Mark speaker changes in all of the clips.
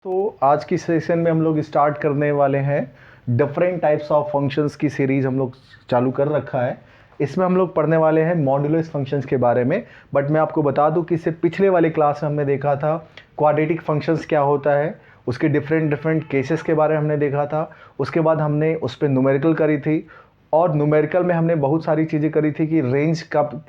Speaker 1: तो आज की सेशन में हम लोग स्टार्ट करने वाले हैं डिफरेंट टाइप्स ऑफ फंक्शंस की सीरीज हम लोग चालू कर रखा है। इसमें हम लोग पढ़ने वाले हैं मॉड्यूलस फंक्शंस के बारे में। बट मैं आपको बता दूं कि इससे पिछले वाले क्लास में हमने देखा था क्वाड्रेटिक फंक्शंस क्या होता है, उसके डिफरेंट केसेस के बारे में हमने देखा था। उसके बाद हमने उस पर न्यूमेरिकल करी थी और न्यूमेरिकल में हमने बहुत सारी चीज़ें करी थी कि रेंज कब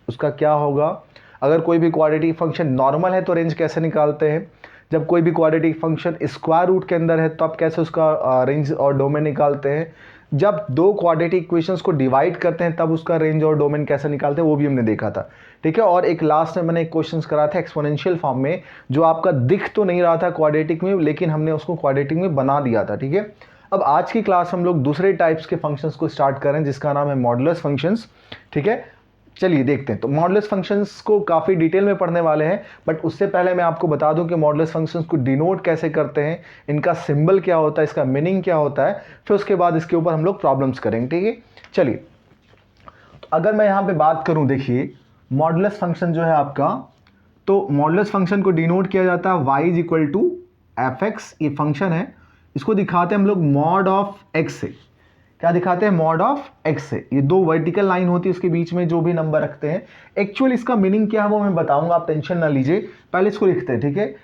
Speaker 1: उसका क्या होगा, अगर कोई भी क्वाड्रेटिक फंक्शन नॉर्मल है तो रेंज कैसे निकालते हैं, जब कोई भी क्वाड्रेटिक फंक्शन स्क्वायर रूट के अंदर है तो आप कैसे उसका रेंज और डोमेन निकालते हैं, जब दो क्वाड्रेटिक इक्वेशंस को डिवाइड करते हैं तब उसका रेंज और डोमेन कैसे निकालते हैं, वो भी हमने देखा था। ठीक है। और एक लास्ट में मैंने एक क्वेश्चन कराया था एक्सपोनेंशियल फॉर्म में, जो आपका दिख तो नहीं रहा था क्वाड्रेटिक में, लेकिन हमने उसको क्वाड्रेटिक में बना दिया था। ठीक है। अब आज की क्लास हम लोग दूसरे टाइप्स के फंक्शंस को स्टार्ट करें जिसका नाम है मॉडुलस फंक्शंस। ठीक है, चलिए देखते हैं। तो मॉडुलस फंक्शंस को काफ़ी डिटेल में पढ़ने वाले हैं, बट उससे पहले मैं आपको बता दूं कि मॉडुलस फंक्शंस को डिनोट कैसे करते हैं, इनका सिंबल क्या होता है, इसका मीनिंग क्या होता है, फिर उसके बाद इसके ऊपर हम लोग प्रॉब्लम्स करेंगे। ठीक है, चलिए। तो अगर मैं यहाँ पे बात करूँ, देखिए मॉडुलस फंक्शन जो है आपका, तो मॉडुलस फंक्शन को डिनोट किया जाता है y is equal to F X. ये फंक्शन है, इसको दिखाते हैं हम लोग मॉड ऑफ एक्स से। क्या दिखाते हैं? मॉड ऑफ एक्स से। ये दो वर्टिकल लाइन होती है, उसके बीच में जो भी नंबर रखते हैं। एक्चुअल इसका मीनिंग क्या है वो मैं बताऊंगा, आप टेंशन ना लीजिए, पहले इसको लिखते हैं। ठीक है।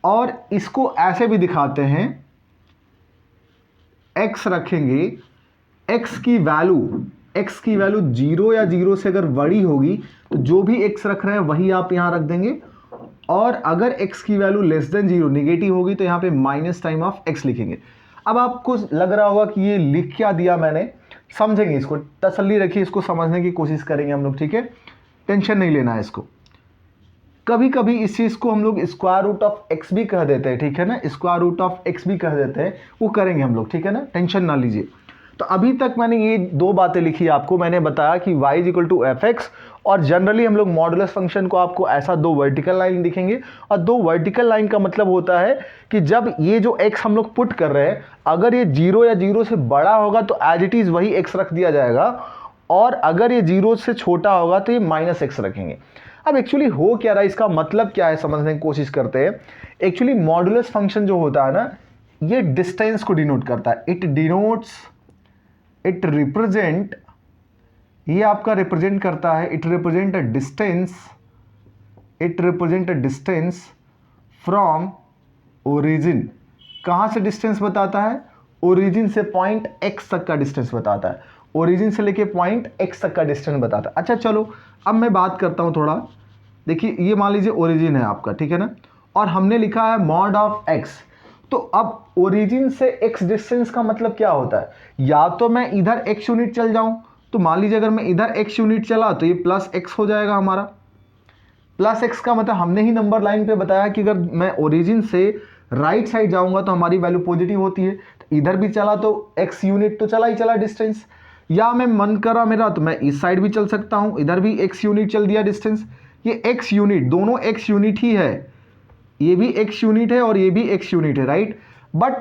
Speaker 1: और इसको ऐसे भी दिखाते हैं, एक्स रखेंगे, एक्स की वैल्यू 0 या 0 से अगर बड़ी होगी तो जो भी एक्स रख रहे हैं वही आप यहां रख देंगे, और अगर एक्स की वैल्यू लेस देन 0 निगेटिव होगी तो यहां पे माइनस टाइम ऑफ एक्स लिखेंगे। अब आपको लग रहा होगा कि ये लिख क्या दिया मैंने, समझेंगे इसको, तसल्ली रखिए, इसको समझने की कोशिश करेंगे हम लोग। ठीक है, टेंशन नहीं लेना है इसको। कभी कभी इस चीज़ को हम लोग स्क्वायर रूट ऑफ एक्स भी कह देते हैं। ठीक है ना, स्क्वायर रूट ऑफ एक्स भी कह देते हैं, वो करेंगे हम लोग। ठीक है ना, टेंशन ना लीजिए। तो अभी तक मैंने ये दो बातें लिखी आपको, मैंने बताया कि y is equal to F X, और जनरली हम लोग मॉडुलस फंक्शन को आपको ऐसा दो वर्टिकल लाइन दिखेंगे, और दो वर्टिकल लाइन का मतलब होता है कि जब ये जो x हम लोग पुट कर रहे हैं, अगर ये 0 या 0 से बड़ा होगा तो एज इट इज वही x रख दिया जाएगा, और अगर ये 0 से छोटा होगा तो ये माइनस एक्स रखेंगे। अब एक्चुअली हो क्या रहा है, इसका मतलब क्या है, समझने की कोशिश करते हैं। एक्चुअली मॉडुलस फंक्शन जो होता है ना, ये डिस्टेंस को डिनोट करता है। इट रिप्रेजेंट, ये आपका रिप्रेजेंट करता है, it represent a distance from origin. कहां से डिस्टेंस बताता है? ओरिजिन से पॉइंट एक्स तक का डिस्टेंस बताता है, ओरिजिन से लेके पॉइंट एक्स तक का डिस्टेंस बताता है। अच्छा चलो, अब मैं बात करता हूं थोड़ा। देखिए ये मान लीजिए ओरिजिन है आपका, ठीक है ना, और हमने लिखा है मॉड ऑफ एक्स। तो अब ओरिजिन से एक्स डिस्टेंस का मतलब क्या होता है? या तो मैं इधर एक्स यूनिट चल जाऊं, तो मान लीजिए अगर मैं इधर एक्स यूनिट चला तो ये प्लस एक्स हो जाएगा हमारा। प्लस एक्स का मतलब हमने ही नंबर लाइन पे बताया कि अगर मैं ओरिजिन से राइट साइड जाऊंगा तो हमारी वैल्यू पॉजिटिव होती है, तो इधर भी चला तो एक्स यूनिट तो चला ही चला डिस्टेंस। या मैं मन करा मेरा तो मैं इस साइड भी चल सकता हूं, इधर भी एक्स यूनिट चल दिया डिस्टेंस। ये एक्स यूनिट, दोनों एक्स यूनिट ही है, ये भी एक्स यूनिट है और ये भी एक्स यूनिट है, राइट। बट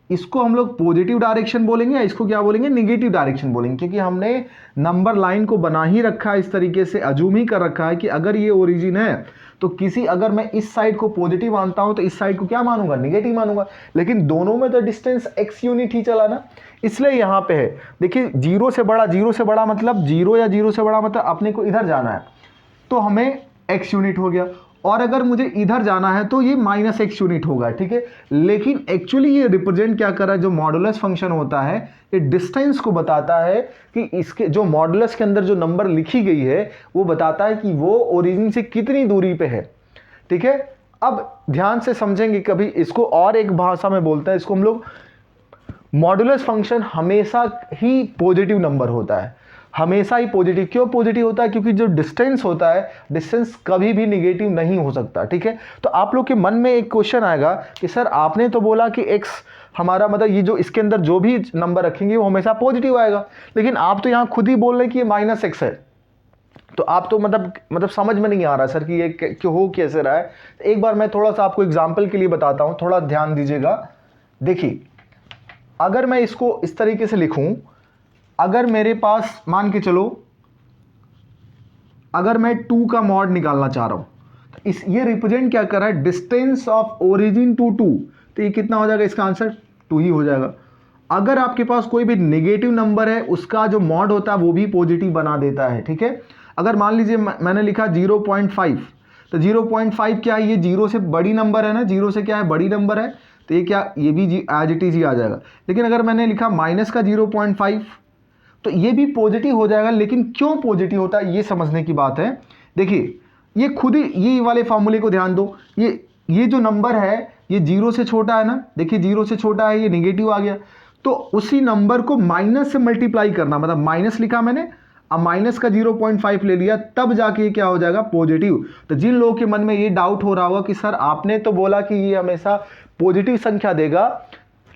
Speaker 1: इसको हम लोग पॉजिटिव डायरेक्शन बोलेंगे या इसको क्या बोलेंगे? निगेटिव डायरेक्शन बोलेंगे, क्योंकि हमने नंबर लाइन को बना ही रखा है इस तरीके से, अजूम ही कर रखा है कि अगर ये ओरिजिन है तो अगर मैं इस साइड को पॉजिटिव मानता हूं तो इस साइड को क्या मानूंगा? निगेटिव मानूंगा। लेकिन दोनों में तो डिस्टेंस एक्स यूनिट ही चला ना, इसलिए यहां पे है। देखिए 0 से बड़ा मतलब 0 या 0 से बड़ा मतलब अपने को इधर जाना है तो हमें एक्स यूनिट हो गया, और अगर मुझे इधर जाना है तो ये माइनस एक्स यूनिट होगा। ठीक है, लेकिन एक्चुअली ये रिप्रेजेंट क्या कर रहा है, जो मॉडुलस फंक्शन होता है ये डिस्टेंस को बताता है कि इसके जो मॉडुलस के अंदर जो नंबर लिखी गई है वो बताता है कि वो ओरिजिन से कितनी दूरी पे है। ठीक है, अब ध्यान से समझेंगे, कभी इसको और एक भाषा में बोलते हैं, इसको हम लोग, मॉडुलस फंक्शन हमेशा ही पॉजिटिव नंबर होता है, हमेशा ही पॉजिटिव। क्यों पॉजिटिव होता है? क्योंकि जो डिस्टेंस होता है, डिस्टेंस कभी भी निगेटिव नहीं हो सकता। ठीक है, तो आप लोग के मन में एक क्वेश्चन आएगा कि सर आपने तो बोला कि x हमारा मतलब ये जो इसके अंदर जो भी नंबर रखेंगे वो हमेशा पॉजिटिव आएगा, लेकिन आप तो यहाँ खुद ही बोल रहे हैं कि ये माइनस एक्स है। तो आप तो मतलब समझ में नहीं आ रहा सर कि ये क्यों हो कैसे रहा है। एक बार मैं थोड़ा सा आपको एग्जाम्पल के लिए बताता हूँ, थोड़ा ध्यान दीजिएगा। देखिए अगर मैं इसको इस तरीके से लिखूं, अगर मेरे पास मान के चलो, अगर मैं 2 का मॉड निकालना चाह रहा हूं, ये रिप्रेजेंट क्या कर रहा है, डिस्टेंस ऑफ ओरिजिन टू 2, तो ये कितना हो जाएगा, इसका आंसर 2 ही हो जाएगा। अगर आपके पास कोई भी नेगेटिव नंबर है उसका जो मॉड होता है वो भी पॉजिटिव बना देता है, ठीक है। अगर मान लीजिए मैंने लिखा 0.5, तो 0.5 क्या है, ये 0 से बड़ी नंबर है ना, 0 से क्या है, बड़ी नंबर है, तो ये क्या, ये भी एज इट इज ही आ जाएगा। लेकिन अगर मैंने लिखा माइनस का 0.5 तो ये भी पॉजिटिव हो जाएगा। लेकिन क्यों पॉजिटिव होता है ये समझने की बात है। देखिए ये खुद ही, ये वाले फार्मूले को ध्यान दो, ये जो नंबर है ये 0 से छोटा है ना, देखिए 0 से छोटा है, ये नेगेटिव आ गया, तो उसी नंबर को माइनस से मल्टीप्लाई करना, मतलब माइनस लिखा मैंने, अब माइनस का 0.5 ले लिया, तब जाके ये क्या हो जाएगा, पॉजिटिव। तो जिन लोगों के मन में ये डाउट हो रहा होगा कि सर आपने तो बोला कि ये हमेशा पॉजिटिव संख्या देगा,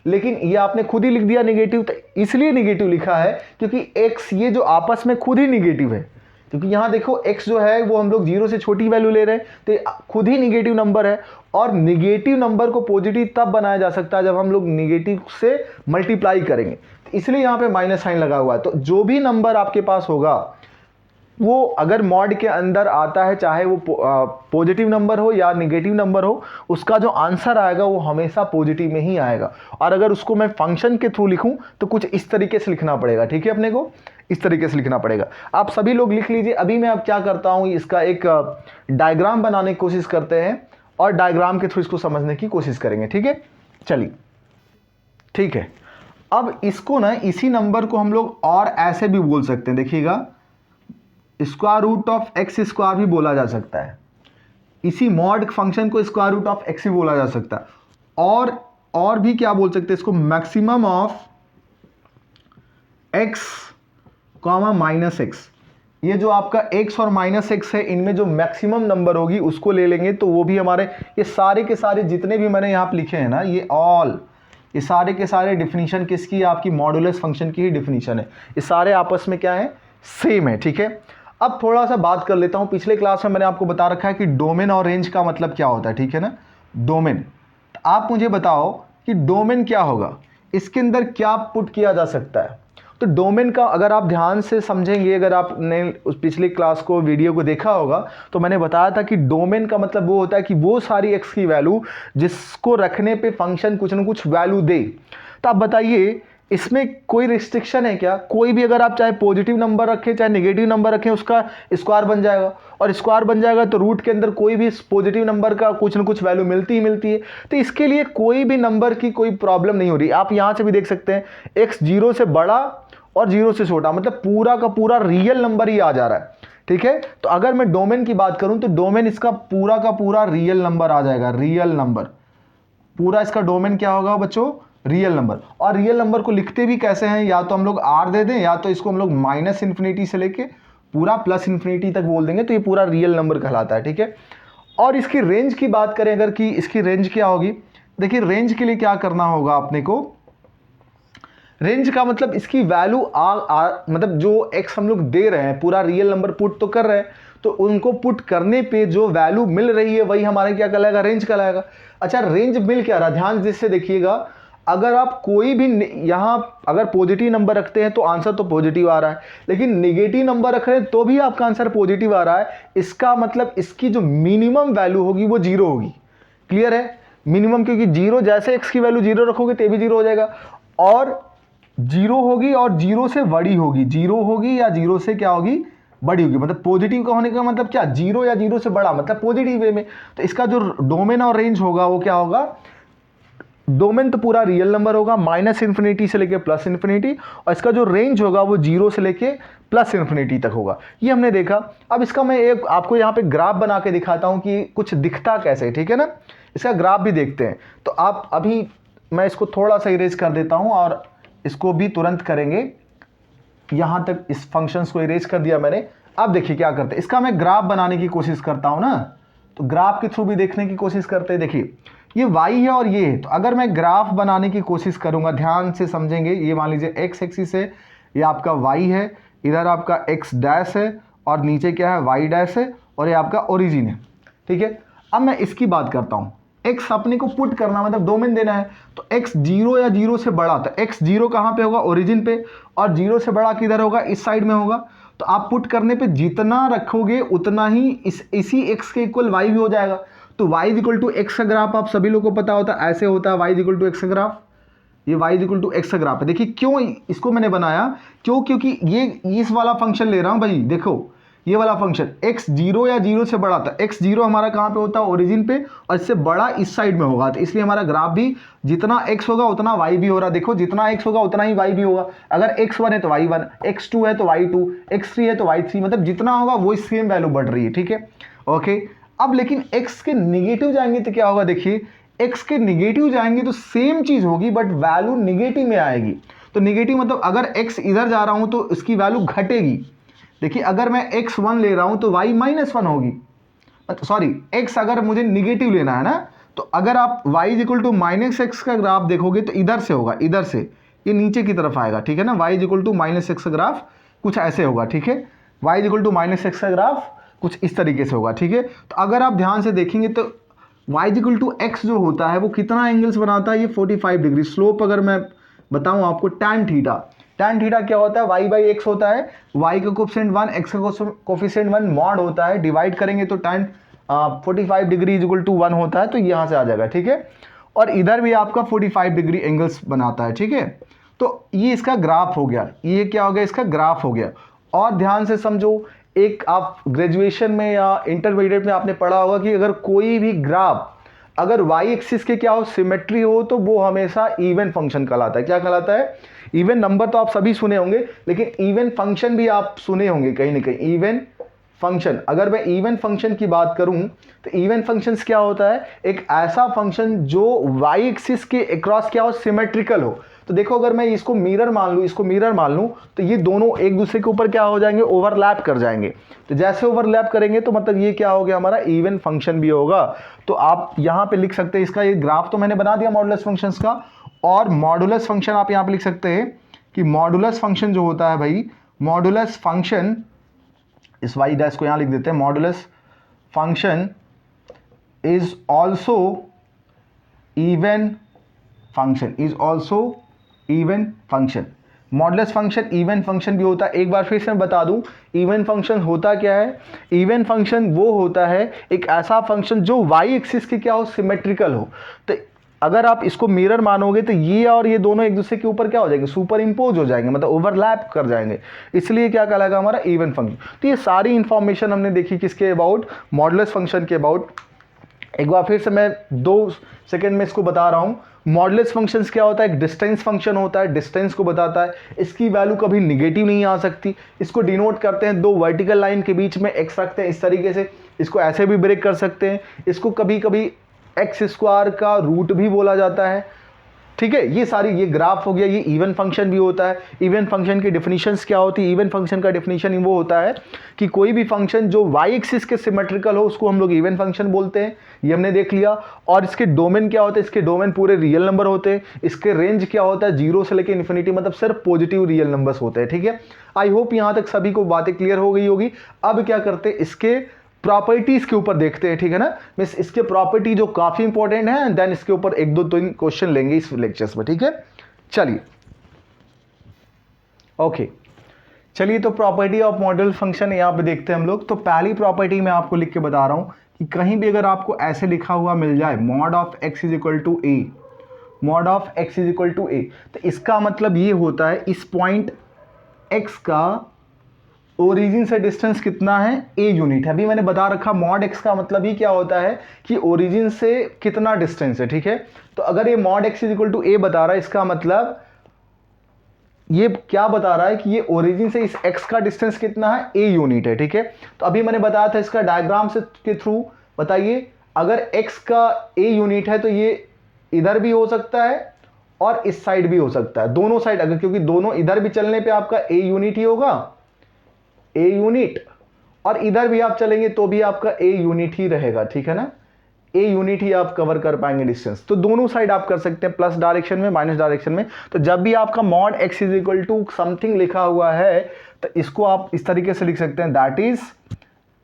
Speaker 1: लेकिन ये आपने खुद ही लिख दिया नेगेटिव, तो इसलिए नेगेटिव लिखा है क्योंकि x ये जो आपस में खुद ही नेगेटिव है। क्योंकि यहाँ देखो x जो है वो हम लोग 0 से छोटी वैल्यू ले रहे हैं, तो खुद ही नेगेटिव नंबर है। और नेगेटिव नंबर को पॉजिटिव तब बनाया जा सकता है जब हम लोग नेगेटिव से मल्टीप्लाई करेंगे, इसलिए यहाँ पे माइनस साइन लगा हुआ है। तो जो भी नंबर आपके पास होगा वो अगर मॉड के अंदर आता है, चाहे वो पॉजिटिव नंबर हो या नेगेटिव नंबर हो, उसका जो आंसर आएगा वो हमेशा पॉजिटिव में ही आएगा। और अगर उसको मैं फंक्शन के थ्रू लिखूं तो कुछ इस तरीके से लिखना पड़ेगा, ठीक है, अपने को इस तरीके से लिखना पड़ेगा। आप सभी लोग लिख लीजिए। अभी मैं अब क्या करता हूं, इसका एक डायग्राम बनाने की कोशिश करते हैं और डायग्राम के थ्रू इसको समझने की कोशिश करेंगे, ठीक है। चलिए ठीक है, अब इसको ना, इसी नंबर को हम लोग और ऐसे भी बोल सकते हैं, देखिएगा square root of X square भी बोला जा सकता है। इसी मॉड फंक्शन को स्क्वायर रूट ऑफ एक्स भी बोला जा सकता है। और भी क्या बोल सकते हैं इसको, maximum of x comma minus x. ये जो आपका x और माइनस एक्स है, इनमें जो मैक्सिमम नंबर होगी उसको ले लेंगे, तो वो भी हमारे ये सारे के सारे जितने भी मैंने यहाँ पे लिखे हैं ना, ये सारे के सारे डिफिनीशन किसकी, आपकी मॉडुलस फंक्शन की ही डिफिनीशन है। ये सारे आपस में क्या है, सेम है, ठीक है। अब थोड़ा सा बात कर लेता हूँ। पिछले क्लास में मैंने आपको बता रखा है कि डोमेन और रेंज का मतलब क्या होता है, ठीक है ना। डोमेन, आप मुझे बताओ कि डोमेन क्या होगा, इसके अंदर क्या पुट किया जा सकता है। तो डोमेन का अगर आप ध्यान से समझेंगे, अगर आपने उस पिछली क्लास को वीडियो को देखा होगा, तो मैंने बताया था कि डोमेन का मतलब वो होता है कि वो सारी एक्स की वैल्यू जिसको रखने पे फंक्शन कुछ ना कुछ वैल्यू दे। तो आप बताइए इसमें कोई रिस्ट्रिक्शन है क्या, कोई भी अगर आप चाहे पॉजिटिव नंबर रखें चाहे नेगेटिव नंबर रखें उसका स्क्वायर बन जाएगा, और स्क्वायर बन जाएगा तो रूट के अंदर कोई भी पॉजिटिव नंबर का कुछ ना कुछ वैल्यू मिलती ही मिलती है। तो इसके लिए कोई भी नंबर की कोई प्रॉब्लम नहीं हो रही। आप यहाँ से भी देख सकते हैं x 0 से बड़ा और 0 से छोटा, मतलब पूरा का पूरा रियल नंबर ही आ जा रहा है, ठीक है। तो अगर मैं डोमेन की बात करूं तो डोमेन इसका पूरा का पूरा रियल नंबर आ जाएगा, रियल नंबर, पूरा इसका डोमेन क्या होगा बच्चों, रियल नंबर। और रियल नंबर को लिखते भी कैसे हैं, या तो हम लोग r दे दें या तो इसको हम लोग माइनस इन्फिनिटी से लेके पूरा प्लस इन्फिनिटी तक बोल देंगे, तो ये पूरा रियल नंबर कहलाता है, ठीक है। और इसकी रेंज की बात करें अगर कि इसकी रेंज क्या होगी, देखिए रेंज के लिए क्या करना होगा अपने को, रेंज का मतलब इसकी वैल्यू मतलब जो x हम लोग दे रहे हैं पूरा रियल नंबर पुट तो कर रहे हैं, तो उनको पुट करने पे जो वैल्यू मिल रही है वही हमारे क्या कहलाएगा, रेंज कहलाएगा। अच्छा रेंज मिल क्या रहा है, ध्यान से देखिएगा, अगर आप कोई भी यहाँ अगर पॉजिटिव नंबर रखते हैं तो आंसर तो पॉजिटिव आ रहा है, लेकिन नेगेटिव नंबर रख रहे हैं तो भी आपका आंसर पॉजिटिव आ रहा है। इसका मतलब इसकी जो मिनिमम वैल्यू होगी वो 0 होगी, क्लियर है, मिनिमम, क्योंकि 0 जैसे x की वैल्यू 0 रखोगे तो भी 0 हो जाएगा, और 0 होगी और 0 से बड़ी होगी, 0 होगी या 0 से क्या होगी, बड़ी होगी। मतलब पॉजिटिव का होने का मतलब क्या, 0 या 0 से बड़ा, मतलब पॉजिटिव वे में। तो इसका जो डोमेन और रेंज होगा वो क्या होगा, डोमेन तो पूरा रियल नंबर होगा माइनस इन्फिनिटी से लेके प्लस इन्फिनिटी, और इसका जो रेंज होगा वो 0 से लेके प्लस इन्फिनिटी तक होगा। ये हमने देखा। अब इसका मैं एक आपको यहाँ पे ग्राफ बना के दिखाता हूँ कि कुछ दिखता कैसे, ठीक है ना। इसका ग्राफ भी देखते हैं। तो आप अभी मैं इसको थोड़ा सा इरेज कर देता हूँ और इसको भी तुरंत करेंगे। यहाँ तक इस फंक्शंस को इरेज कर दिया मैंने। अब देखिए क्या करते हैं, इसका मैं ग्राफ बनाने की कोशिश करता हूँ ना, तो ग्राफ के थ्रू भी देखने की कोशिश करते हैं। देखिए ये y है और ये है, तो अगर मैं ग्राफ बनाने की कोशिश करूंगा, ध्यान से समझेंगे, ये मान लीजिए x एक्सिस है, ये आपका y है, इधर आपका x डैश है और नीचे क्या है, y डैश है, और ये आपका ओरिजिन है, ठीक है। अब मैं इसकी बात करता हूँ, x अपने को पुट करना मतलब डोमेन देना है, तो x 0 या 0 से बड़ा, तो x 0 कहाँ पे होगा, ओरिजिन पे, और 0 से बड़ा किधर होगा, इस साइड में होगा। तो आप पुट करने पे जितना रखोगे उतना ही इसी x के इक्वल y भी हो जाएगा। तो y इक्वल टू एक्स का ग्राफ आप सभी लोगों को पता होता है, ऐसे होता है y इक्वल टू एक्स का ग्राफ। ये y इक्वल टू एक्स का ग्राफ है। देखिए क्यों इसको मैंने बनाया, क्योंकि ये इस वाला फंक्शन ले रहा हूं भाई। देखो ये वाला फंक्शन x 0 या 0 से बड़ा था, x 0 हमारा कहाँ पे होता है, ओरिजिन पे, और इससे बड़ा इस साइड में होगा। तो इसलिए हमारा ग्राफ भी जितना x होगा उतना y भी हो रहा है। देखो जितना x होगा उतना ही y भी होगा। अगर x1 है तो y1, x2 है तो y2, x3 है तो y3, मतलब जितना होगा वो सेम वैल्यू बढ़ रही है। ठीक है, ओके। अब लेकिन x के निगेटिव जाएंगे तो क्या होगा, देखिए x के निगेटिव जाएंगे तो सेम चीज होगी बट वैल्यू निगेटिव में आएगी। तो निगेटिव मतलब अगर x इधर जा रहा हूं तो इसकी वैल्यू घटेगी। देखिए अगर मैं x1 ले रहा हूं तो y -1 होगी, सॉरी x अगर मुझे निगेटिव लेना है ना, तो अगर आप y इक्वल टू -x का ग्राफ देखोगे तो इधर से होगा, इधर से ये नीचे की तरफ आएगा। ठीक है ना, y इक्वल टू -x का ग्राफ कुछ ऐसे होगा। ठीक है, y इक्वल टू -x का ग्राफ कुछ इस तरीके से होगा। ठीक है, तो अगर आप ध्यान से देखेंगे तो y इक्वल टू x जो होता है वो कितना एंगल्स बनाता है, ये 45 डिग्री। स्लोप अगर मैं बताऊं आपको, tan थीटा, tan थीटा क्या होता है, y बाई एक्स होता है। y का कोफिशिएंट 1, x का कोफिशिएंट 1 मॉड होता है, डिवाइड करेंगे तो tan 45 degree is equal to 1 होता है, तो यहाँ से आ जाएगा। ठीक है, और इधर भी आपका 45 डिग्री एंगल्स बनाता है। ठीक है, तो ये इसका ग्राफ हो गया, ये क्या हो गया, इसका ग्राफ हो गया। और ध्यान से समझो, एक आप ग्रेजुएशन में या इंटरमीडिएट में आपने पढ़ा होगा कि अगर कोई भी ग्राफ अगर y एक्सिस के क्या हो, सिमेट्री हो, तो वो हमेशा इवन फंक्शन कहलाता है। क्या कहलाता है, इवन नंबर तो आप सभी सुने होंगे, लेकिन इवन फंक्शन भी आप सुने होंगे कहीं ना कहीं। इवन फंक्शन, अगर मैं इवन फंक्शन की बात करूं तो इवन फंक्शंस क्या होता है, एक ऐसा फंक्शन जो y एक्सिस के अक्रॉस क्या हो, सिमेट्रिकल हो। तो देखो अगर मैं इसको मिरर मान लूं, इसको मिरर मान लूं, तो ये दोनों एक दूसरे के ऊपर क्या हो जाएंगे, ओवरलैप कर जाएंगे। तो जैसे ओवरलैप करेंगे तो मतलब ये क्या हो गया, हमारा इवन फंक्शन भी होगा। तो आप यहां पे लिख सकते हैं, इसका ये ग्राफ तो मैंने बना दिया मॉडुलस फंक्शंस का, और मॉडुलस फंक्शन आप यहां पे लिख सकते हैं कि मॉडुलस फंक्शन जो होता है भाई, मॉडुलस फंक्शन, इस y डैश को यहां लिख देते हैं, modulus function is also even function, is also even function. Modulus function even function भी होता है। एक बार फिर से मैं बता दूं, इवन फंक्शन होता क्या है, इवन फंक्शन वो होता है एक ऐसा फंक्शन जो y एक्सिस के क्या हो, सिमेट्रिकल हो। तो अगर आप इसको मिरर मानोगे तो ये और ये दोनों एक दूसरे के ऊपर क्या हो जाएंगे, सुपर इम्पोज हो जाएंगे, मतलब ओवरलैप कर जाएंगे, इसलिए क्या कहलाएगा हमारा इवन फंक्शन। तो ये सारी इंफॉर्मेशन हमने देखी किसके अबाउट, मॉडुलस फंक्शन के अबाउट। एक बार फिर से मैं 2 सेकंड में इसको बता रहा हूं। मॉडुलस फंक्शंस क्या होता है, एक डिस्टेंस फंक्शन होता है, डिस्टेंस को बताता है, इसकी वैल्यू कभी निगेटिव नहीं आ सकती। इसको डिनोट करते हैं 2 वर्टिकल लाइन के बीच में x रखते हैं इस तरीके से, इसको ऐसे भी ब्रेक कर सकते हैं। इसको कभी कभी एक्स स्क्वायर का रूट भी बोला जाता है। ठीक है, ये सारी, ये ग्राफ हो गया, ये इवन फंक्शन भी होता है। इवन फंक्शन की डेफिनेशंस क्या होती है, इवन फंक्शन का डेफिनेशन वो होता है कि कोई भी फंक्शन जो y एक्सिस के सिमेट्रिकल हो उसको हम लोग इवन फंक्शन बोलते हैं, ये हमने देख लिया। और इसके डोमेन क्या होता है, इसके डोमेन पूरे रियल नंबर होते हैं। इसके रेंज क्या होता है, 0 से लेकर इन्फिनिटी, मतलब सिर्फ पॉजिटिव रियल नंबर्स होते हैं। ठीक है, आई होप यहाँ तक सभी को बातें क्लियर हो गई होगी। अब क्या करते हैं, इसके प्रॉपर्टीज के ऊपर देखते हैं। ठीक है ना, मिस इसके प्रॉपर्टी जो काफी इंपॉर्टेंट है, एंड देन इसके ऊपर 1-2-3 क्वेश्चन लेंगे इस लेक्चर्स में। ठीक है, चलिए ओके, चलिए तो प्रॉपर्टी ऑफ मॉडुलस फंक्शन यहाँ पे देखते हैं हम लोग। तो पहली प्रॉपर्टी मैं आपको लिख के बता रहा हूं कि कहीं भी अगर आपको ऐसे लिखा हुआ मिल जाए mod of x is equal to a, mod of x is equal to a, तो इसका मतलब ये होता है इस पॉइंट x का ओरिजिन से डिस्टेंस कितना है, a यूनिट है। अभी मैंने बता रखा मॉड x का मतलब ही क्या होता है कि ओरिजिन से कितना डिस्टेंस है। ठीक है, तो अगर ये mod x is equal to a बता रहा है, इसका मतलब ये क्या बता रहा है कि ये ओरिजिन से इस x का डिस्टेंस कितना है, a यूनिट है। ठीक है, तो अभी मैंने बताया था इसका डायग्राम से के थ्रू, बताइए अगर x का a यूनिट है तो ये इधर भी हो सकता है और इस साइड भी हो सकता है, दोनों साइड अगर, क्योंकि दोनों इधर भी चलने पे आपका a यूनिट ही होगा, a यूनिट, और इधर भी आप चलेंगे तो भी आपका a यूनिट ही रहेगा। ठीक है ना, a यूनिट ही आप कवर कर पाएंगे डिस्टेंस। तो दोनों साइड आप कर सकते हैं, प्लस डायरेक्शन में, माइनस डायरेक्शन में। तो जब भी आपका mod x is equal to something लिखा हुआ है तो इसको आप इस तरीके से लिख सकते हैं, दैट इज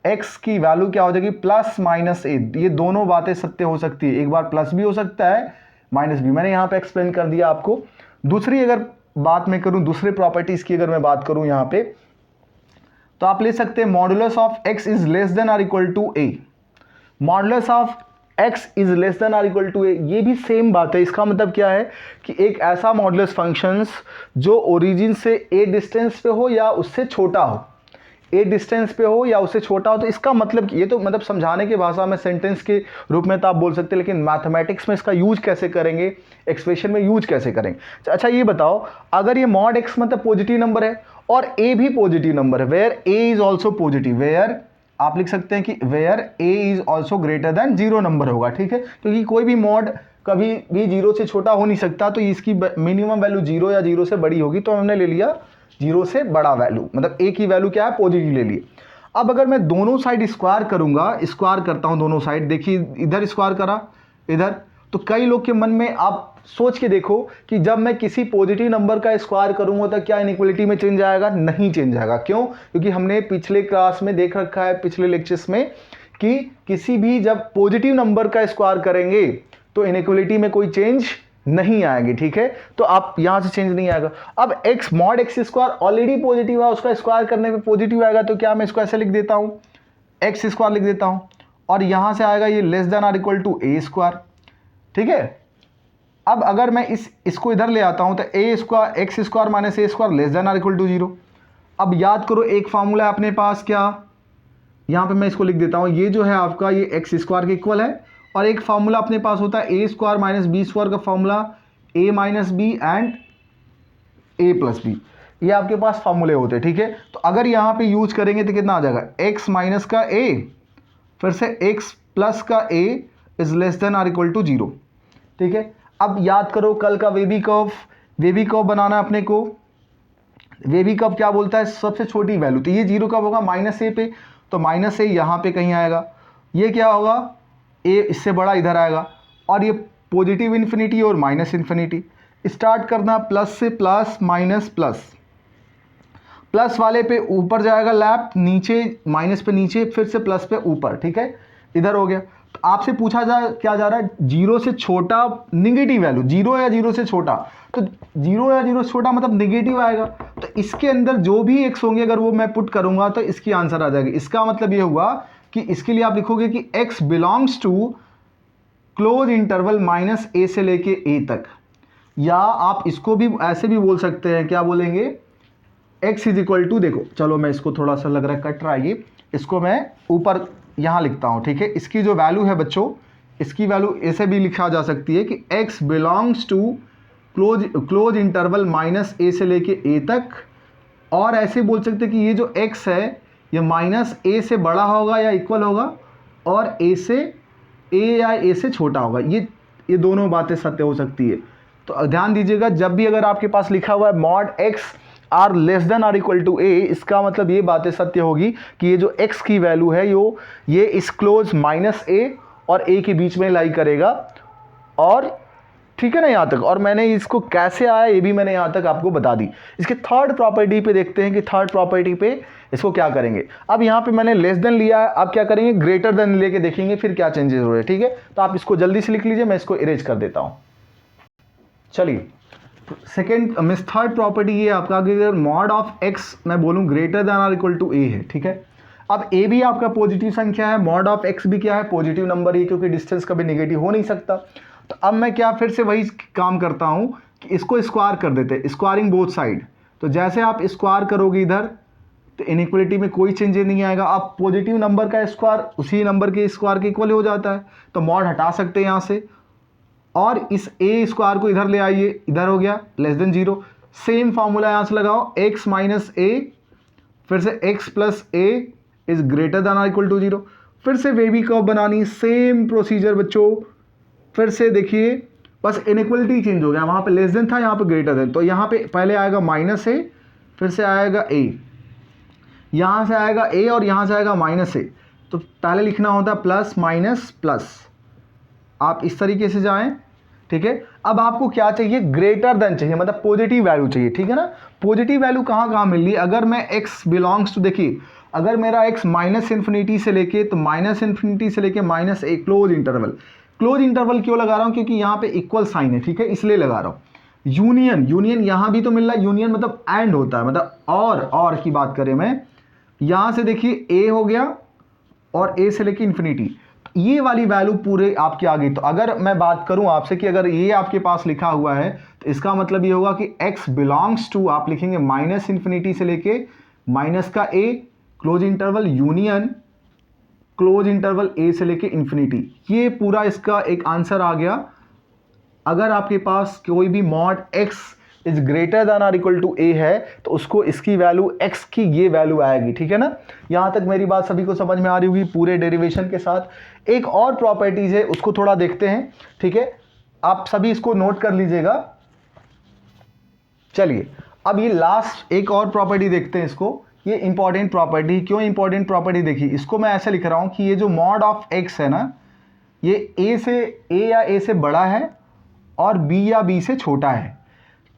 Speaker 1: x की वैल्यू क्या हो जाएगी, प्लस माइनस a। ये दोनों बातें सत्य हो सकती है, एक बार प्लस भी हो सकता है, माइनस भी। मैंने यहाँ पे एक्सप्लेन कर दिया आपको। दूसरी अगर बात मैं करूँ, दूसरे प्रॉपर्टीज की अगर मैं बात करूँ, यहाँ पे तो आप ले सकते हैं modulus of x is less than or equal to a, modulus of x is less than or equal to a, ये भी सेम बात है। इसका मतलब क्या है कि एक ऐसा मॉडुलस फंक्शंस जो ओरिजिन से a डिस्टेंस पे हो या उससे छोटा हो, a डिस्टेंस पे हो या उससे छोटा हो। तो इसका मतलब ये तो मतलब समझाने की भाषा में सेंटेंस के रूप में तो आप बोल सकते हैं, लेकिन मैथमेटिक्स में इसका यूज कैसे करेंगे, एक्सप्रेशन में यूज कैसे करेंगे। अच्छा ये बताओ, अगर ये मॉड x मतलब पॉजिटिव नंबर है और a भी पॉजिटिव नंबर है, where a is also positive, where आप लिख सकते हैं कि where a is also greater than 0 number होगा, ठीक है, क्योंकि कोई भी मॉड कभी भी 0 से छोटा हो नहीं सकता, तो इसकी मिनिमम वैल्यू 0 या 0 से बड़ी होगी, तो हमने ले लिया 0 से बड़ा वैल्यू, मतलब a की वैल्यू क्या है, पॉजिटिव ले लिए। अब अगर मैं दोनों साइड स्क्वायर करूंगा, स्क्वायर करता हूं दोनों साइड, देखिए इधर स्क्वायर करा इधर, तो कई लोग के मन में आप सोच के देखो कि जब मैं किसी पॉजिटिव नंबर का स्क्वायर करूंगा तो क्या इनइक्वलिटी में चेंज आएगा, नहीं चेंज आएगा। क्यों? क्योंकि हमने पिछले क्लास में देख रखा है, पिछले लेक्चर्स में, कि किसी भी जब पॉजिटिव नंबर का स्क्वायर करेंगे तो इनइक्वलिटी में कोई चेंज नहीं आएगी, ठीक है, तो आप यहां से चेंज नहीं आएगा। अब x mod x square already positive है, उसका स्क्वायर करने पे पॉजिटिव आएगा, तो क्या मैं इसको ऐसे लिख देता हूं, x स्क्वायर लिख देता हूं, और यहां से आएगा ये less than or equal to a square, ठीक है। अब अगर मैं इसको इधर ले आता हूं तो a square x square minus a square less than or equal to 0। अब याद करो एक फार्मूला है अपने पास, क्या, यहां पे मैं इसको लिख देता हूं, ये जो है आपका ये x स्क्वायर के इक्वल है, और एक फार्मूला अपने पास होता है a square minus b square का formula, a minus b and a plus b, ये आपके पास फार्मूले होते हैं, ठीक है। तो अगर यहाँ पे यूज करेंगे तो कितना आ जाएगा, x माइनस का a फिर से x प्लस का a is less than or equal to 0, ठीक है। अब याद करो कल का वेबी कर्व बनाना है अपने को। वेबी कर्व क्या बोलता है, सबसे छोटी वैल्यू, तो ये 0 कब होगा, माइनस a पे, तो माइनस a यहाँ पे कहीं आएगा, ये क्या होगा, a इससे बड़ा इधर आएगा, और ये पॉजिटिव इन्फिनिटी और माइनस इन्फिनिटी। स्टार्ट करना प्लस से, प्लस माइनस प्लस, प्लस वाले पे ऊपर जाएगा लैप, नीचे माइनस पे नीचे, फिर से प्लस पे ऊपर, ठीक है, इधर हो गया। तो आपसे पूछा क्या जा रहा है, 0 से छोटा निगेटिव वैल्यू, 0 या 0 से छोटा, तो 0 या 0 से छोटा मतलब निगेटिव आएगा, तो इसके अंदर जो भी एक्स होंगे अगर वो मैं पुट करूंगा तो इसकी आंसर आ जाएगी। इसका मतलब ये हुआ कि इसके लिए आप लिखोगे कि x belongs to close interval minus a से लेके a तक, या आप इसको भी ऐसे भी बोल सकते हैं, क्या बोलेंगे, x इज इक्वल टू, देखो चलो मैं इसको थोड़ा सा लग रहा है कट रहा है, ये इसको मैं ऊपर यहाँ लिखता हूँ, ठीक है। इसकी जो वैल्यू है बच्चों, इसकी वैल्यू ऐसे भी लिखा जा सकती है कि x belongs to close interval minus a से लेके a तक, और ऐसे बोल सकते हैं कि ये जो x है ये माइनस a से बड़ा होगा या इक्वल होगा, और a या a से छोटा होगा, ये दोनों बातें सत्य हो सकती है। तो ध्यान दीजिएगा, जब भी अगर आपके पास लिखा हुआ है mod x are less than or equal to a, इसका मतलब ये बातें सत्य होगी कि ये जो x की वैल्यू है ये इस क्लोज माइनस a और a के बीच में लाई करेगा, और ठीक है ना यहाँ तक। और मैंने इसको कैसे आया ये भी मैंने यहाँ तक आपको बता दी। इसके थर्ड प्रॉपर्टी पे देखते हैं कि थर्ड प्रॉपर्टी पे इसको क्या करेंगे। अब यहाँ पे मैंने लेस देन लिया है, अब क्या करेंगे, ग्रेटर देन लेके देखेंगे फिर क्या चेंजेस हो रहे हैं, ठीक है। तो आप इसको जल्दी से लिख लीजिए, मैं इसको इरेज कर देता हूँ। चलिए सेकेंड मीन्स थर्ड प्रॉपर्टी ये आपका, अगर मॉड ऑफ x मैं बोलूँ greater than or equal to a है, ठीक है। अब a भी आपका पॉजिटिव संख्या है, मॉड ऑफ x भी क्या है, पॉजिटिव नंबर ही, क्योंकि डिस्टेंस कभी नेगेटिव हो नहीं सकता। तो अब मैं क्या फिर से वही काम करता हूँ कि इसको स्क्वायर कर देते हैं, स्क्वायरिंग बोथ साइड। तो जैसे आप स्क्वायर करोगे इधर तो इनइक्वलिटी में कोई चेंज नहीं आएगा। अब पॉजिटिव नंबर का स्क्वायर उसी नंबर के स्क्वायर के इक्वल हो जाता है, तो मॉड हटा सकते हैं यहाँ से, और इस a स्क्वायर को इधर ले आइए, इधर हो गया लेस देन 0। सेम फार्मूला यहाँ से लगाओ, x माइनस a फिर से x plus a is greater than or equal to 0। फिर से वेबी कर्व बनानी, सेम प्रोसीजर बच्चों। फिर से देखिए बस इनइक्वलिटी चेंज हो गया, वहाँ पे लेस देन था, यहाँ पे ग्रेटर देन, तो यहाँ पे पहले आएगा माइनस a, फिर से आएगा a, यहाँ से आएगा a और यहाँ से आएगा माइनस a। तो पहले लिखना होता है प्लस माइनस प्लस, आप इस तरीके से जाएं, ठीक है। अब आपको क्या चाहिए, ग्रेटर देन चाहिए, मतलब पॉजिटिव वैल्यू चाहिए, ठीक है ना। पॉजिटिव वैल्यू कहाँ कहाँ मिल रही है, अगर मैं x बिलोंग्स टू, देखिए अगर मेरा x माइनस इन्फिनिटी से लेके, तो माइनस इन्फिनिटी से लेके माइनस a क्लोज इंटरवल क्यों लगा रहा हूँ, क्योंकि यहाँ पे इक्वल साइन है, ठीक है, इसलिए लगा रहा हूँ। यूनियन यहाँ भी तो मिल रहा है, यूनियन मतलब एंड होता है, मतलब और की बात करें मैं, यहाँ से देखिए ए हो गया और ए से लेके इन्फिनिटी, ये वाली वैल्यू पूरे आपकी आ गई। तो अगर मैं बात करूं आपसे कि अगर ये आपके पास लिखा हुआ है तो इसका मतलब ये होगा कि x बिलोंग्स टू, आप लिखेंगे माइनस इन्फिनिटी से लेके माइनस का a close interval union close interval a से लेके इन्फिनिटी। ये पूरा इसका एक आंसर आ गया। अगर आपके पास कोई भी mod x is greater then और इक्वल टू a है तो उसको इसकी वैल्यू x की ये वैल्यू आएगी, ठीक है ना। यहाँ तक मेरी बात सभी को समझ में आ रही होगी पूरे डेरिवेशन के साथ। एक और प्रॉपर्टीज है उसको थोड़ा देखते हैं, ठीक है, आप सभी इसको नोट कर लीजिएगा। चलिए अब ये लास्ट एक और प्रॉपर्टी देखते हैं इसको। ये इंपॉर्टेंट प्रॉपर्टी, क्यों इंपॉर्टेंट प्रॉपर्टी, देखिए इसको मैं ऐसे लिख रहा हूँ कि ये जो मॉड ऑफ x है ना, ये a या a से बड़ा है और b या b से छोटा है,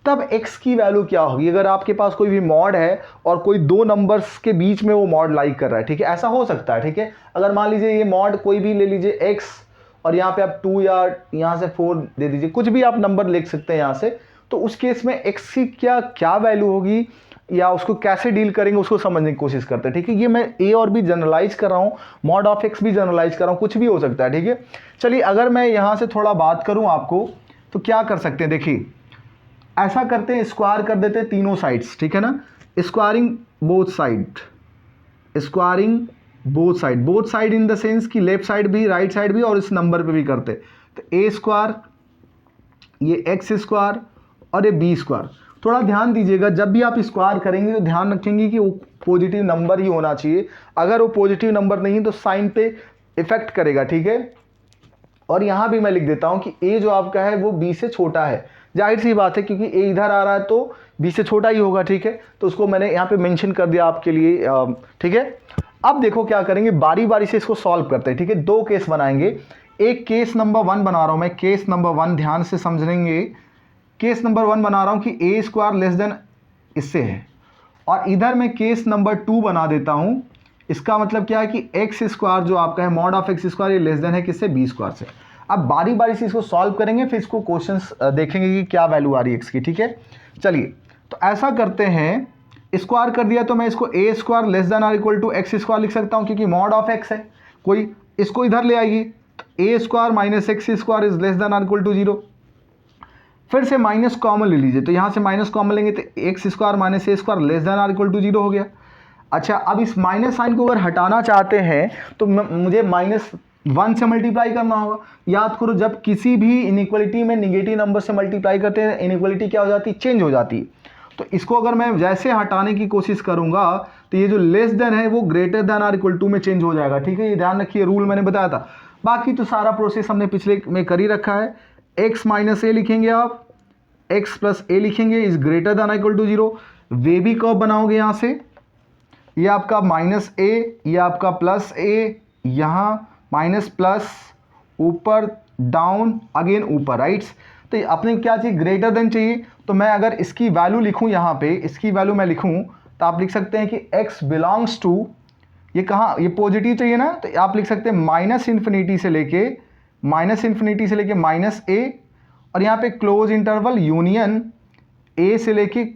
Speaker 1: तब x की वैल्यू क्या होगी। अगर आपके पास कोई भी मॉड है और कोई दो नंबर्स के बीच में वो मॉड लाइक कर रहा है, ठीक है, ऐसा हो सकता है, ठीक है। अगर मान लीजिए ये मॉड कोई भी ले लीजिए x और यहाँ पे आप 2 या यहाँ से 4 दे दीजिए, कुछ भी आप नंबर लिख सकते हैं यहाँ से, तो उस केस में x की क्या वैल्यू होगी या उसको कैसे डील करेंगे उसको समझने की कोशिश करते हैं, ठीक है। ये मैं a और b जनरलाइज कर रहा हूँ, मॉड ऑफ x भी जनरलाइज कर रहा हूँ, कुछ भी हो सकता है, ठीक है। चलिए अगर मैं यहाँ से थोड़ा बात करूँ आपको तो क्या कर सकते हैं, देखिए ऐसा करते हैं, स्क्वायर कर देते हैं तीनों साइड्स, ठीक है ना, squaring both side, squaring both side in the sense कि लेफ्ट साइड भी राइट साइड भी और इस नंबर पे भी करते। तो ए स्क्वायर, ये एक्स स्क्वायर और ये बी स्क्वायर। थोड़ा ध्यान दीजिएगा, जब भी आप स्क्वायर करेंगे तो ध्यान रखेंगे कि वो पॉजिटिव नंबर ही होना चाहिए। अगर वो पॉजिटिव नंबर नहीं तो साइन पे इफेक्ट करेगा, ठीक है। और यहाँ भी मैं लिख देता हूँ कि ए जो आपका है वो बी से छोटा है, जाहिर सी बात है क्योंकि ए इधर आ रहा है तो बी से छोटा ही होगा, ठीक है। तो उसको मैंने यहाँ पे मेंशन कर दिया आपके लिए, ठीक है। अब देखो क्या करेंगे, बारी बारी से इसको सॉल्व करते हैं, ठीक है। दो केस बनाएंगे, एक केस नंबर 1 बना रहा हूँ मैं, केस नंबर 1 ध्यान से समझेंगे। केस नंबर 1 बना रहा हूँ कि ए स्क्वायर लेस देन इससे है, और इधर मैं केस नंबर 2 बना देता हूँ। इसका मतलब क्या है कि एक्स स्क्वायर जो आपका है मॉड ऑफ एक्स स्क्वायर ये लेस देन है किससे, बी स्क्वायर से। अब बारी बारी से इसको सॉल्व करेंगे, फिर इसको क्वेश्चंस देखेंगे कि क्या वैल्यू आ रही है एक्स की, ठीक है। चलिए तो ऐसा करते हैं, स्क्वायर कर दिया तो मैं इसको ए स्क्वायर लेस देन और इक्वल टू एक्स स्क्वायर लिख सकता हूँ क्योंकि मॉड ऑफ एक्स है। कोई इसको इधर ले आइए, तो a square minus x square is less than और इक्वल टू 0। फिर से माइनस कॉमन ले लीजिए, तो यहाँ से माइनस कॉमन लेंगे तो एक्स स्क्वायर माइनस ए स्क्वायर लेस देन और इक्वल टू 0 हो गया। अच्छा, अब इस माइनस साइन को अगर हटाना चाहते हैं तो मुझे -1 से मल्टीप्लाई करना होगा। याद करो, जब किसी भी इनइक्वलिटी में निगेटिव नंबर से मल्टीप्लाई करते हैं इनइक्वलिटी क्या हो जाती है, चेंज हो जाती है। तो इसको अगर मैं जैसे हटाने की कोशिश करूंगा तो ये जो लेस देन है वो ग्रेटर देन और इक्वल टू में चेंज हो जाएगा, ठीक है। ये ध्यान रखिए, रूल मैंने बताया था। बाकी तो सारा प्रोसेस हमने पिछले में कर ही रखा है। एक्स माइनस ए लिखेंगे आप, एक्स प्लस ए लिखेंगे is greater than equal to 0। Wavy curve बनाओगे यहाँ से, ये आपका माइनस ए, ये आपका प्लस ए, यहाँ माइनस प्लस, ऊपर डाउन अगेन ऊपर, राइट्स। तो अपने क्या चाहिए, ग्रेटर देन चाहिए। तो मैं अगर इसकी वैल्यू लिखूं, यहाँ पे इसकी वैल्यू मैं लिखूं तो आप लिख सकते हैं कि x बिलोंग्स टू, ये कहाँ, ये पॉजिटिव चाहिए ना, तो आप लिख सकते हैं माइनस इन्फिनिटी से लेके माइनस ए, और यहाँ पे क्लोज इंटरवल यूनियन ए से लेके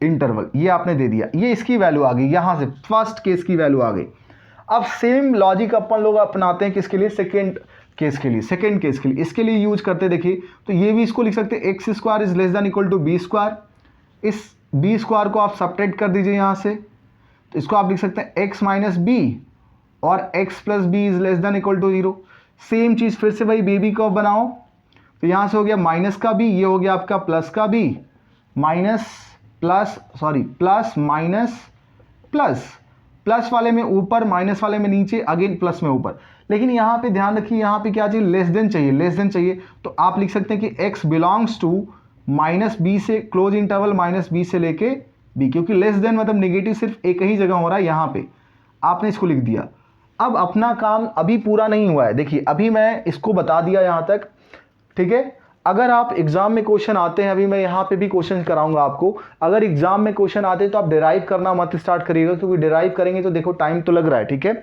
Speaker 1: इंटरवल, ये आपने दे दिया। ये इसकी वैल्यू आ गई, यहाँ से फर्स्ट केस की वैल्यू आ गई। अब सेम लॉजिक अपन लोग अपनाते हैं किसके लिए, सेकेंड केस के लिए, इसके लिए यूज करते। देखिए तो ये भी इसको लिख सकते हैं, X square is less than equal to B square. इस बी स्क्वायर को आप सब्ट्रैक्ट कर दीजिए यहाँ से, तो इसको आप लिख सकते हैं एक्स माइनस बी और x plus b is less than equal to 0। Same चीज़ फिर से वही बेबी कर्व बनाओ, तो यहाँ से हो गया माइनस का बी, ये हो गया आपका प्लस का B, plus minus plus, plus वाले में ऊपर माइनस वाले में नीचे, अगेन प्लस में ऊपर। लेकिन यहाँ पे ध्यान रखिए, यहाँ पे क्या चाहिए, लेस देन चाहिए, तो आप लिख सकते हैं कि x belongs to minus B से, क्लोज इंटरवल माइनस बी से लेके b, क्योंकि लेस देन मतलब नेगेटिव सिर्फ एक ही जगह हो रहा है, यहाँ पे आपने इसको लिख दिया। अब अपना काम अभी पूरा नहीं हुआ है, देखिए अभी मैं इसको बता दिया यहाँ तक, ठीक है। अगर आप एग्जाम में क्वेश्चन आते हैं, अभी मैं यहाँ पे भी क्वेश्चन कराऊंगा आपको, अगर एग्जाम में क्वेश्चन आते हैं तो आप डिराइव करना मत स्टार्ट करिएगा, क्योंकि डिराइव करेंगे तो देखो टाइम तो लग रहा है, ठीक है।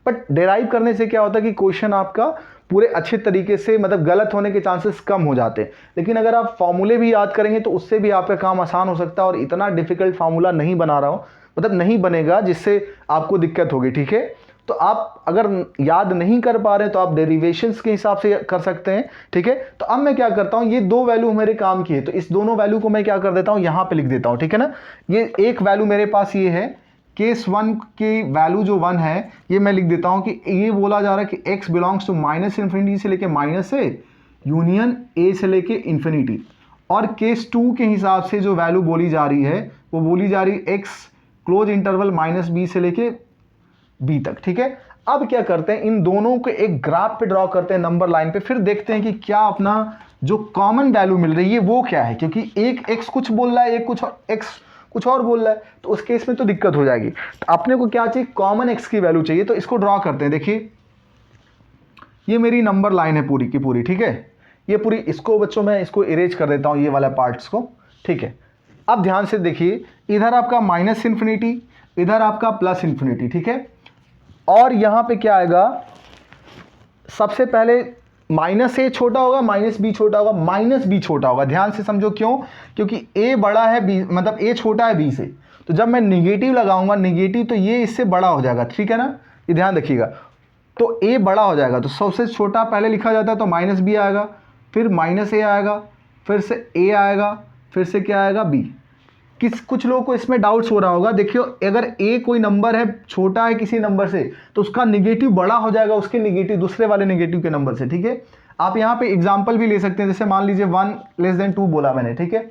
Speaker 1: बट डिराइव करने से क्या होता है कि क्वेश्चन आपका पूरे अच्छे तरीके से, मतलब गलत होने के चांसेस कम हो जाते हैं। लेकिन अगर आप फॉर्मूले भी याद करेंगे तो उससे भी आपका काम आसान हो सकता है, और इतना डिफिकल्ट फार्मूला नहीं बना रहा हूँ, मतलब नहीं बनेगा जिससे आपको दिक्कत होगी, ठीक है। तो आप अगर याद नहीं कर पा रहे तो आप डेरिवेशंस के हिसाब से कर सकते हैं, ठीक है। तो अब मैं क्या करता हूं, ये दो वैल्यू मेरे काम की है तो इस दोनों वैल्यू को मैं क्या कर देता हूं, यहां पे लिख देता हूं, ठीक है ना। ये एक वैल्यू मेरे पास ये है, केस 1 की वैल्यू जो 1 है ये मैं लिख देता हूं कि ये बोला जा रहा है कि x बिलोंग्स टू -∞ से लेके माइनस ए यूनियन ए से लेके इंफिनिटी। और केस 2 के हिसाब से जो वैल्यू बोली जा रही है वो बोली जा रही है x क्लोज इंटरवल -b से लेके b तक, ठीक है। अब क्या करते हैं, इन दोनों को एक ग्राफ पे ड्रॉ करते हैं नंबर लाइन पे, फिर देखते हैं कि क्या अपना जो कॉमन वैल्यू मिल रही है वो क्या है, क्योंकि एक x कुछ बोल रहा है, एक x कुछ और बोल रहा है, तो उस केस में तो दिक्कत हो जाएगी। तो अपने को क्या चाहिए, कॉमन x की वैल्यू चाहिए। तो इसको ड्रॉ करते हैं। देखिए ये मेरी नंबर लाइन है पूरी की पूरी, ठीक है। ये पूरी, इसको बच्चों मैं इसको इरेज कर देता हूँ ये वाला पार्ट्स को, ठीक है। अब ध्यान से देखिए, इधर आपका -∞, इधर आपका +∞, ठीक है। और यहाँ पे क्या आएगा, सबसे पहले -a छोटा होगा, -b छोटा होगा, -b छोटा होगा। ध्यान से समझो क्यों, क्योंकि a बड़ा है b, मतलब a छोटा है b से, तो जब मैं निगेटिव लगाऊंगा निगेटिव तो ये इससे बड़ा हो जाएगा, ठीक है ना, ये ध्यान रखिएगा। तो a बड़ा हो जाएगा तो सबसे छोटा पहले लिखा जाता है, तो -b आएगा, फिर -a आएगा, फिर से a आएगा, फिर से क्या आएगा b। कुछ लोगों को इसमें डाउट्स हो रहा होगा, देखियो अगर a कोई नंबर है छोटा है किसी नंबर से तो उसका निगेटिव बड़ा हो जाएगा उसके निगेटिव दूसरे वाले निगेटिव के नंबर से, ठीक है। आप यहाँ पे एग्जांपल भी ले सकते हैं, जैसे मान लीजिए 1<2 बोला मैंने, ठीक है।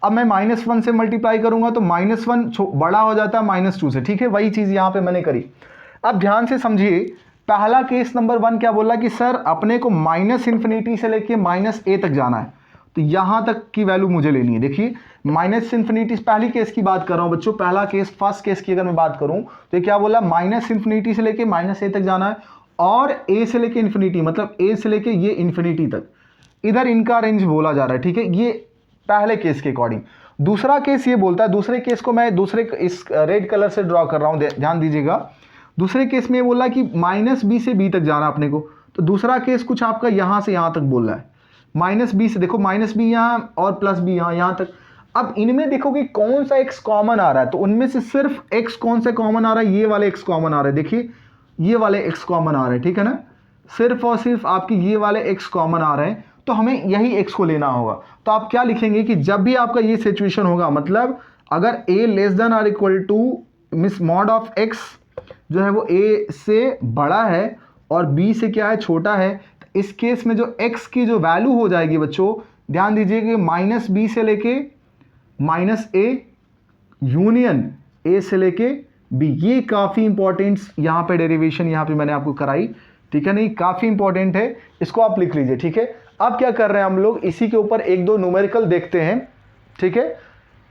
Speaker 1: अब मैं -1 से मल्टीप्लाई करूंगा तो -1 बड़ा हो जाता है -2 से, ठीक है। वही चीज़ यहाँ पे मैंने करी। अब ध्यान से समझिए, पहला केस नंबर 1 क्या बोला कि सर अपने को -∞ से लेके -a तक जाना है, तो यहाँ तक की वैल्यू मुझे लेनी है। देखिए -∞, पहली केस की बात कर रहा हूँ बच्चों, पहला केस, फर्स्ट केस की अगर मैं बात करूँ तो ये क्या बोला, -∞ से लेके -a तक जाना है, और a से लेके इंफिनिटी, मतलब a से लेके ये इंफिनिटी तक, इधर इनका रेंज बोला जा रहा है, ठीक है। ये पहले केस के अकॉर्डिंग। दूसरा केस ये बोलता है, दूसरे केस को मैं दूसरे इस रेड कलर से ड्रॉ कर रहा हूँ, ध्यान दीजिएगा। दूसरे केस में ये बोला कि -b से b तक जाना अपने को, तो दूसरा केस कुछ आपका यहाँ से यहाँ तक बोल रहा है, -b से, देखो -b यहाँ और +b यहाँ तक। अब इनमें देखो कि कौन सा x कॉमन आ रहा है, तो उनमें से सिर्फ x कौन सा कॉमन आ रहा है, ये वाले x कॉमन आ रहे हैं। देखिए ये वाले x कॉमन आ रहे हैं, ठीक है ना, सिर्फ और सिर्फ आपके ये वाले x कॉमन आ रहे हैं, तो हमें यही x को लेना होगा। तो आप क्या लिखेंगे कि जब भी आपका ये सिचुएशन होगा, मतलब अगर a <= miss mod of x जो है वो a से बड़ा है और b से क्या है, छोटा है, तो इस केस में जो x की जो वैल्यू हो जाएगी बच्चों, ध्यान दीजिए कि -b से लेके -a यूनियन a से लेके b, ये काफ़ी इंपॉर्टेंट यहाँ पे डेरिवेशन यहाँ पे मैंने आपको कराई, ठीक है। नहीं, काफ़ी इंपॉर्टेंट है, इसको आप लिख लीजिए, ठीक है। अब क्या कर रहे हैं हम लोग, इसी के ऊपर एक दो न्यूमेरिकल देखते हैं, ठीक है।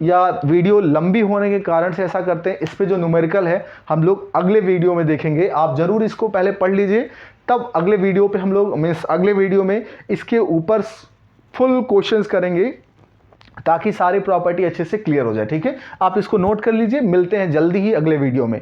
Speaker 1: या वीडियो लंबी होने के कारण से ऐसा करते हैं, इस पे जो न्यूमेरिकल है हम लोग अगले वीडियो में देखेंगे। आप ज़रूर इसको पहले पढ़ लीजिए, तब अगले वीडियो पे हम लोग अगले वीडियो में इसके ऊपर फुल क्वेश्चंस करेंगे, ताकि सारी प्रॉपर्टी अच्छे से क्लियर हो जाए, ठीक है। आप इसको नोट कर लीजिए, मिलते हैं जल्दी ही अगले वीडियो में।